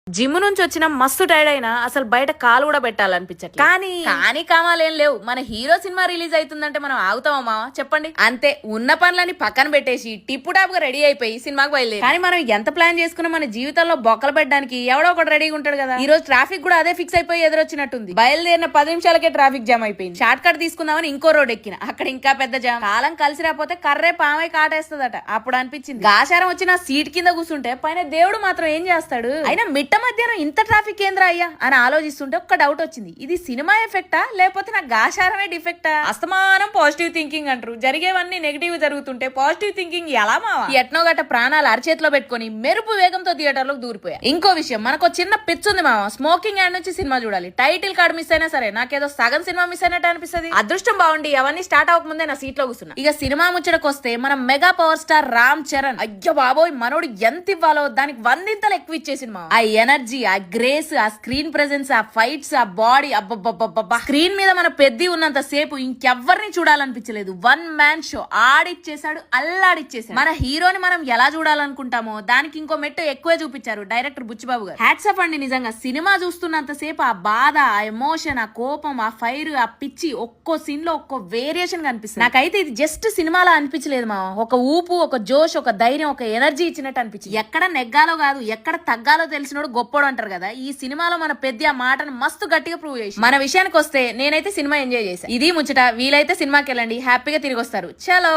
Gym నుంచి వచ్చిన మస్తు టైర్డ్ అయినా అసలు బయట కాలు కూడా పెట్టాలనిపించట్లేదు. కానీ కామాలేం లేవు. మన హీరో సినిమా రిలీజ్ అవుతుందంటే మనం ఆగుతామా చెప్పండి? అంతే, ఉన్న పనులని పక్కన పెట్టేసి టిప్పు టాప్ గా రెడీ అయిపోయి సినిమాకి బయలుదేరి. కానీ మనం ఎంత ప్లాన్ చేసుకున్నా మన జీవితంలో బొక్కలు పెట్టడానికి ఎవడో ఒకటి రెడీగా ఉంటాడు కదా. ఈ రోజు ట్రాఫిక్ కూడా అదే ఫిక్స్ అయిపోయి ఎదురొచ్చినట్టుంది. బయలుదేరిన 10 నిమిషాలకే ట్రాఫిక్ జామ్ అయిపోయింది. షార్ట్ కట్ తీసుకుందామని ఇంకో రోడ్ ఎక్కిన, అక్కడ ఇంకా పెద్ద జామ్. కాలం కలిసి రాకపోతే కర్రే పామై కాటేస్తుందట. అప్పుడు అనిపించింది గాశారం వచ్చిన సీట్ కింద కూర్చుంటే పైన దేవుడు మాత్రం ఏం చేస్తాడు. అయినా మిట్ట మధ్యాహ్నం ఇంత ట్రాఫిక్ ఏంద్రా అయ్యా అని ఆలోచిస్తుంటే ఒక్క డౌట్ వచ్చింది. ఇది సినిమా ఎఫెక్టా లేకపోతే నా గాశారమే డిఫెక్టా? అస్తమానం పాజిటివ్ థింకింగ్ అంటారు, జరిగేవన్నీ నెగిటివ్ జరుగుతుంటే పాజిటివ్ థింకింగ్ ఎలా మావా? ఎట్నో గట్ట ప్రాణాలు అరచేతిలో పెట్టుకుని మెరుపు వేగంతో థియేటర్ లోకి దూరిపోయా. ఇంకో విషయం, మనకు చిన్న పిచ్ ఉంది మావా, స్మోకింగ్ యాడ్ నుంచి సినిమా చూడాలి. టైటిల్ కార్డు మిస్ అయినా సరే నాకేదో సగం సినిమా మిస్ అయినట్టు అనిపిస్తుంది. అదృష్టం బాగుండి అవన్నీ స్టార్ట్ అవ్వకముందే నా సీట్ లో కూర్చున్నా. ఇక సినిమా ముచ్చటకు వస్తే మనం mega power star Ram Charan, అయ్యో బాబోయ్ మనోడు ఎంత ఇవ్వాలో దానికి 100 ఎక్కువ ఇచ్చేసింది మా. ఆ ఎనర్జీ, ఆ గ్రేస్, ఆ స్క్రీన్ ప్రెజెన్స్, ఆ ఫైట్స్, ఆ బాడీ, అబ్బబ్బబ్బబ్బా. స్క్రీన్ మీద మన పెద్ది ఉన్నంత సేపు ఇంకెవ్వరిని చూడాలనిపించలేదు. వన్ మ్యాన్ షో ఆడిచ్చేసాడు, అల్లాడిచ్చేసాడు. మన హీరోని మనం ఎలా చూడాలనుకుంటామో దానికి ఇంకో మెట్టు ఎక్కువే చూపించారు డైరెక్టర్ బుచ్చిబాబు గారు. హ్యాట్స్ ఆఫ్ అండి నిజంగా. సినిమా చూస్తున్నంత సేపు ఆ బాధ, ఆ ఎమోషన్, ఆ కోపం, ఆ ఫైర్, ఆ పిచ్చి ఒక్కో సీన్ లో ఒక్కో వేరియేషన్ కనిపిస్తుంది. నాకైతే ఇది జస్ట్ సినిమాలో అనిపించలేదు మా. ఒక ఊపు, ఒక జోష్, ఒక ధైర్యం, ఒక ఎనర్జీ ఇచ్చినట్టు అనిపించింది. ఎక్కడ నెగ్గాలో కాదు ఎక్కడ తగ్గాలో తెలిసినోడు గొప్పోడు అంటారు కదా. ఈ సినిమాలో మన పెద్ద ఆ మాటను మస్తు గట్టిగా ప్రూవ్ చేసి. మన విషయానికి వస్తే నేనైతే సినిమా ఎంజాయ్ చేశాను. ఇది ముచ్చట. వీలైతే సినిమాకి వెళ్ళండి, హ్యాపీగా తిరిగి వస్తారు. చలో.